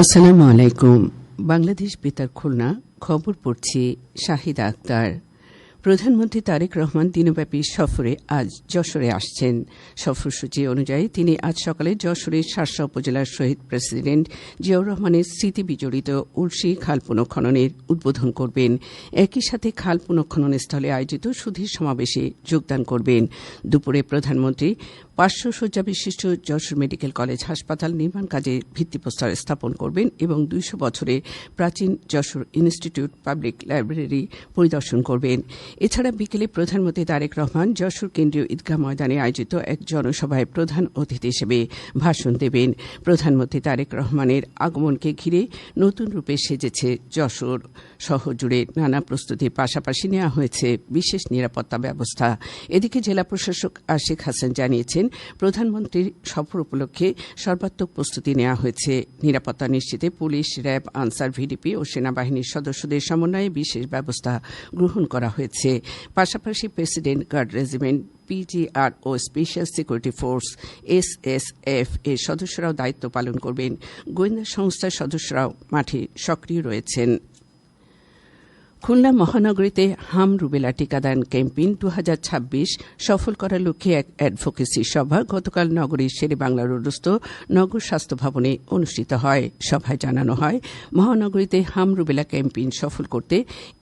আসসালামু আলাইকুম। বাংলাদেশ বেতার খুলনা খবর পড়ছি শাহিদা আক্তার। প্রধানমন্ত্রী তারেক রহমান দিনব্যাপী সফরে আজ যশোরে আসছেন। সফরসূচি অনুযায়ী তিনি আজ সকালে যশোরের শার্শা উপজেলার শহীদ প্রেসিডেন্ট জিয়াউর রহমানের স্মৃতি বিজড়িত উলশি খাল পুনঃখননের উদ্বোধন করবেন। একই সাথে খাল পুনঃখনন স্থলে আয়োজিত সুধীর সমাবেশে যোগদান করবেন। দুপুরে প্রধানমন্ত্রী 500 শয্যা বিশিষ্ট যশোর মেডিকেল কলেজ হাসপাতাল নির্মাণ কাজে ভিত্তিপ্রস্তর স্থাপন করবেন এবং 200 বছরের প্রাচীন যশোর ইনস্টিটিউট পাবলিক লাইব্রেরি পরিদর্শন করবেন। এছাড়া বিকেলে প্রধানমন্ত্রী তারেক রহমান যশোর কেন্দ্রীয় ঈদগাহ ময়দানে আয়োজিত এক জনসভায় প্রধান অতিথি হিসেবে ভাষণ দেবেন। প্রধানমন্ত্রী তারেক রহমানের আগমনকে ঘিরে নতুন রূপে সেজেছে যশোর। শহর জুড়ে নানা প্রস্তুতির পাশাপাশি নেওয়া হয়েছে বিশেষ নিরাপত্তা ব্যবস্থা। এদিকে জেলা প্রশাসক আশিক হাসান জানিয়েছেন, প্রধানমন্ত্রীর সফর উপলক্ষে সর্বাত্মক প্রস্তুতি নেওয়া হয়েছে। নিরাপত্তা নিশ্চিতে পুলিশ, র্যাব, আনসার, ভিডিপি ও সেনাবাহিনীর সদস্যদের সমন্বয়ে বিশেষ ব্যবস্থা গ্রহণ করা হয়েছে। পাশাপাশি প্রেসিডেন্ট গার্ড রেজিমেন্ট, পিজিআর ও স্পেশাল সিকিউরিটি ফোর্স এসএসএফ এর সদস্যরাও দায়িত্ব পালন করবেন। গোয়েন্দা সংস্থার সদস্যরাও মাঠে সক্রিয় রয়েছেন। খুলনা মহানগরীতে হাম রুবেলা টিকাদান ক্যাম্পেইন 2026 সফল করার লক্ষ্যে এক অ্যাডভোকেসি সভা গতকাল নগরীর শেরেবাংলা রোডস্থ নগর স্বাস্থ্য ভবনে অনুষ্ঠিত হয়। সভায় জানানো হয়, মহানগরীতে হাম রুবেলা ক্যাম্পেইন সফল করতে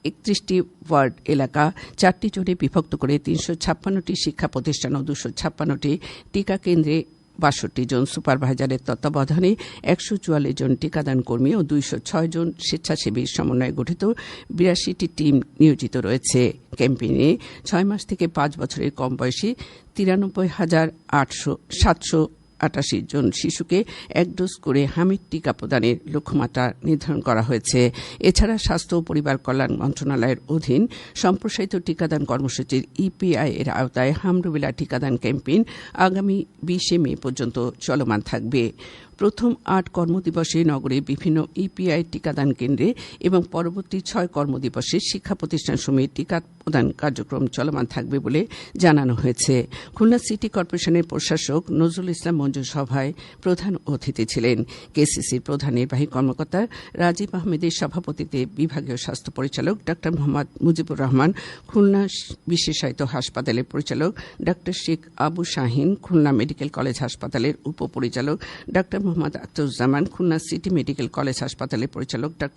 31টি ওয়ার্ড এলাকা 4টি জোনে বিভক্ত করে 356টি শিক্ষা প্রতিষ্ঠান ও 256টি টিকা কেন্দ্রে 62 জন সুপারভাইজারের তত্ত্বাবধানে 144 জন টিকাদান কর্মী ও 206 জন স্বেচ্ছাসেবীর সমন্বয়ে গঠিত 82টি টিম নিয়োজিত রয়েছে। ক্যাম্পেইনে 6 মাস থেকে 5 বছরের কম বয়সী 93,788 জন শিশুকে 1 ডোজ করে হামিদ টিকা প্রদানের লক্ষ্যমাত্রা নির্ধারণ করা হয়েছে। এছাড়া স্বাস্থ্য ও পরিবার কল্যাণ মন্ত্রণালয়ের অধীন সম্প্রসারিত টিকাদান কর্মসূচির ইপিআই এর আওতায় হাম রুবেলা টিকাদান ক্যাম্পেইন আগামী 20 মে পর্যন্ত চলমান থাকবে। প্রথম 8 কর্মদিবসে নগরে বিভিন্ন ইপিআই টিকাদান কেন্দ্রে এবং পরবর্তী 6 কর্মদিবসে শিক্ষা প্রতিষ্ঠানসমূহে টিকা প্রদান কার্যক্রম চলমান থাকবে বলে জানানো হয়েছে। খুলনা সিটি কর্পোরেশনের প্রশাসক নজরুল ইসলাম মঞ্জু সভায় প্রধান অতিথি ছিলেন। কেসিসির প্রধান নির্বাহী কর্মকর্তা রাজীব আহমেদের সভাপতিত্বে বিভাগীয় স্বাস্থ্য পরিচালক ডা মোহাম্মদ মুজিবুর রহমান, খুলনা বিশেষায়িত হাসপাতালের পরিচালক ডা শেখ আবু শাহিন, খুলনা মেডিকেল কলেজ হাসপাতালের উপপরিচালক ডা Mohammad Akhtaruzzaman, Khulna city medical college হাসপাতালের পরিচালক ডা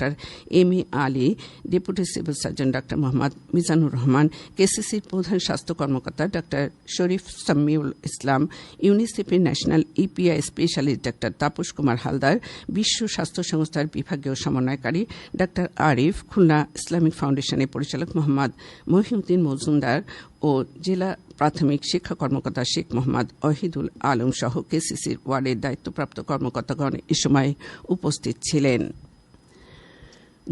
M A Ali, deputy civil surgeon ডা মোহাম্মদ মিজানুর রহমান, কেসিসির প্রধান স্বাস্থ্য কর্মকর্তা ডা শরীফ সামিউল ইসলাম, ইউনিসেফের ন্যাশনাল ইপিআই স্পেশালিস্ট ডা তাপস কুমার হালদার, বিশ্ব স্বাস্থ্য সংস্থার বিভাগীয় সমন্বয়কারী ডা আরিফ, খুলনা ইসলামিক ফাউন্ডেশনের পরিচালক মোহাম্মদ মহিউদ্দিন মজুমদার ও জেলা প্রাথমিক শিক্ষা কর্মকর্তা শেখ মোহাম্মদ ওহিদুল আলম সহ কেসিসির ওয়ার্ডের দায়িত্বপ্রাপ্ত কর্মকর্তাগণ এ সময় উপস্থিত ছিলেন।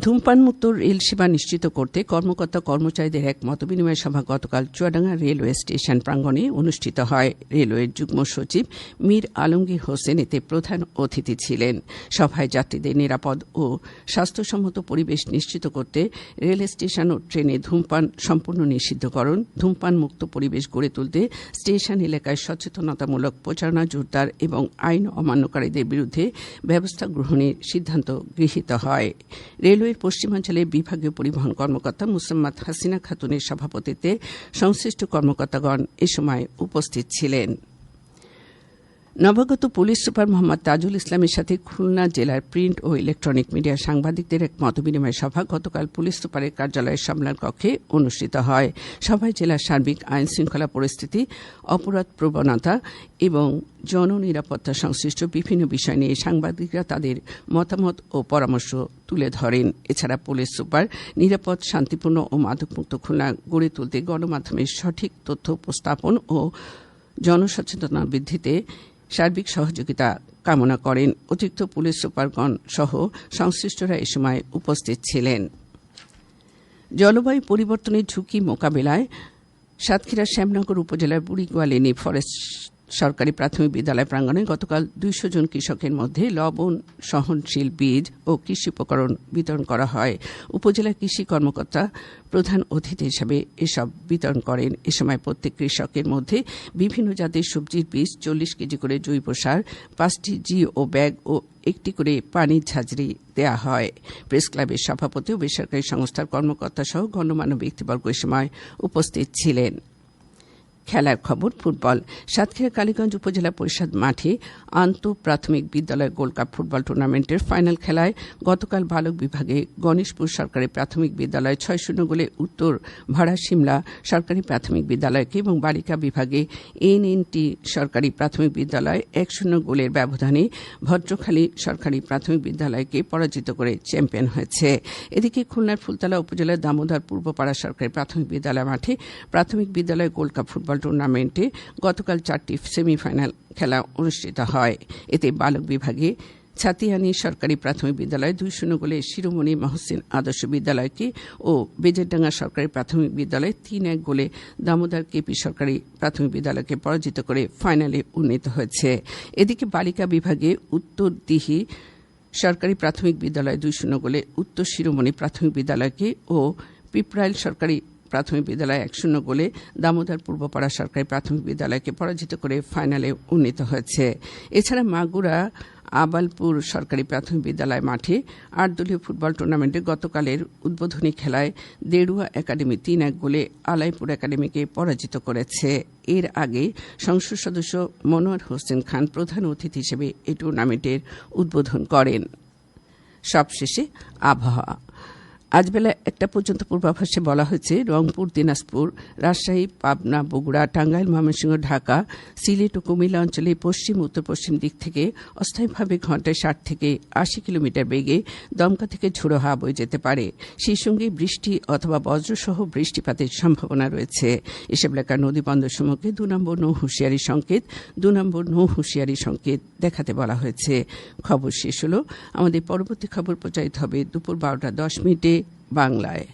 ধূমপানমুক্ত রেল সেবা নিশ্চিত করতে কর্মকর্তা কর্মচারীদের এক মতবিনিময় সভা গতকাল চুয়াডাঙ্গা রেলওয়ে স্টেশন প্রাঙ্গণে অনুষ্ঠিত হয়। রেলওয়ের যুগ্ম সচিব মীর আলমগীর হোসেন এতে প্রধান অতিথি ছিলেন। সভায় যাত্রীদের নিরাপদ ও স্বাস্থ্যসম্মত পরিবেশ নিশ্চিত করতে রেল স্টেশন ও ট্রেনে ধূমপান সম্পূর্ণ নিষিদ্ধকরণ, ধূমপান মুক্ত পরিবেশ গড়ে তুলতে স্টেশন এলাকায় সচেতনতামূলক প্রচারণা জোরদার এবং আইন অমান্যকারীদের বিরুদ্ধে ব্যবস্থা গ্রহণের সিদ্ধান্ত গৃহীত হয়। রেলওয়ের পশ্চিমাঞ্চলের বিভাগীয় পরিবহন কর্মকর্তা মুসাম্মাদ হাসিনা খাতুনের সভাপতিত্বে সংশ্লিষ্ট কর্মকর্তাগণ এ সময় উপস্থিত ছিলেন। নবাগত পুলিশ সুপার মোহাম্মদ তাজুল ইসলামের সাথে খুলনা জেলার প্রিন্ট ও ইলেকট্রনিক মিডিয়া সাংবাদিকদের এক মতবিনিময় সভা গতকাল পুলিশ সুপারের কার্যালয়ের সম্মেলন কক্ষে অনুষ্ঠিত হয়। সভায় জেলার সার্বিক আইন শৃঙ্খলা পরিস্থিতি, অপরাধ প্রবণতা এবং জননিরাপত্তা সংশ্লিষ্ট বিভিন্ন বিষয় নিয়ে সাংবাদিকরা তাদের মতামত ও পরামর্শ তুলে ধরেন। এছাড়া পুলিশ সুপার নিরাপদ, শান্তিপূর্ণ ও মাদকমুক্ত খুলনা গড়ে তুলতে গণমাধ্যমের সঠিক তথ্য উপস্থাপন ও জনসচেতনতা বৃদ্ধিতে সার্বিক সহযোগিতা কামনা করেন। অতিরিক্ত পুলিশ সুপারগণ সহ সংশ্লিষ্টরা এ সময় উপস্থিত ছিলেন। জলবায়ু পরিবর্তনের ঝুঁকি মোকাবেলায় সাতক্ষীরার শ্যামনগর উপজেলার বুড়িগোয়ালিনী ফরেস্ট সরকারি প্রাথমিক বিদ্যালয় প্রাঙ্গণে গতকাল 200 জন কৃষকের মধ্যে লবণ সহনশীল বীজ ও কৃষি উপকরণ বিতরণ করা হয়। উপজেলা কৃষি কর্মকর্তা প্রধান অতিথি হিসেবে এসব বিতরণ করেন। এ সময় প্রত্যেক কৃষকের মধ্যে বিভিন্ন জাতের সবজির বীজ, 40 কেজি করে জৈব সার, 5টি জিও ব্যাগ ও 1টি করে পানির ঝাঁঝরি দেয়া হয়। প্রেস ক্লাবের সভাপতি ও বেসরকারি সংস্থার কর্মকর্তা সহ গণ্যমান্য ব্যক্তিবর্গ এ সময় উপস্থিত ছিলেন। খেলার খবর, ফুটবল। সাতক্ষীরা কালীগঞ্জ উপজেলা পরিষদ মাঠে প্রাথমিক বিদ্যালয় গোল্ড কাপ ফুটবল টুর্নামেন্টের ফাইনাল খেলায় গতকাল বালক বিভাগে গণেশপুর সরকারি প্রাথমিক বিদ্যালয় 6-0 গোলে উত্তর ভাড়া সিমলা সরকারি প্রাথমিক বিদ্যালয়কে এবং বালিকা বিভাগে NNT সরকারি প্রাথমিক বিদ্যালয় 1-0 গোলের ব্যবধানে ভদ্রখালী সরকারি প্রাথমিক বিদ্যালয়কে পরাজিত করে চ্যাম্পিয়ন হয়েছে। এদিকে খুলনার ফুলতলা উপজেলার দামোদর পূর্বপাড়া সরকারি প্রাথমিক বিদ্যালয় মাঠে প্রাথমিক বিদ্যালয় গোল্ড কাপ ফুটবল টুর্নামেন্টে গতকাল 4টি সেমিফাইনাল খেলা অনুষ্ঠিত হয়। এতে বালক বিভাগে ছাতিয়ানী সরকারি প্রাথমিক বিদ্যালয় 2-0 গোলে শিরোমণি মহসিন আদর্শ বিদ্যালয়কে ও বেজেরডাঙ্গা সরকারি প্রাথমিক বিদ্যালয় 3-1 গোলে দামোদর কেপি সরকারি প্রাথমিক বিদ্যালয়কে পরাজিত করে ফাইনালে উন্নীত হয়েছে। এদিকে বালিকা বিভাগে উত্তর দিহি সরকারি প্রাথমিক বিদ্যালয় 2-0 গোলে উত্তর শিরোমণি প্রাথমিক বিদ্যালয়কে ও পিপরাইল সরকারি প্রাথমিক বিদ্যালয় 1-0 গোলে দামোদর পূর্বপাড়া সরকারি প্রাথমিক বিদ্যালয়কে পরাজিত করে ফাইনালে উন্নীত হয়েছে। এছাড়া মাগুরা আবালপুর সরকারি প্রাথমিক বিদ্যালয় মাঠে 8 দলীয় ফুটবল টুর্নামেন্টে গতকালের উদ্বোধনী খেলায় দেড়ুয়া একাডেমি 3-1 গোলে আলাইপুর একাডেমিকে পরাজিত করেছে। এর আগে সংসদ সদস্য মনোয়ার হোসেন খান প্রধান অতিথি হিসেবে এই টুর্নামেন্টের উদ্বোধন করেন। সবশেষে আবহাওয়া। আজ বেলা 1টা পর্যন্ত পূর্বাভাসে বলা হয়েছে রংপুর, দিনাজপুর, রাজশাহী, পাবনা, বগুড়া, টাঙ্গাইল, ময়মনসিংহ, ঢাকা, সিলেট ও কুমিল্লা অঞ্চলে পশ্চিম উত্তর পশ্চিম দিক থেকে অস্থায়ীভাবে ঘণ্টায় 60 থেকে 80 কিলোমিটার বেগে দমকা থেকে ঝোড়ো হাওয়া বয়ে যেতে পারে। সেই সঙ্গে বৃষ্টি অথবা বজ্রসহ বৃষ্টিপাতের সম্ভাবনা রয়েছে। এসব এলাকার নদীবন্দরসমূহকে 2 নম্বর নৌ হুঁশিয়ারি সংকেত দেখাতে বলা হয়েছে। খবর শেষ হলো। আমাদের পরবর্তী খবর প্রচারিত হবে দুপুর 12টা 10 মিনিটে বাংলায়।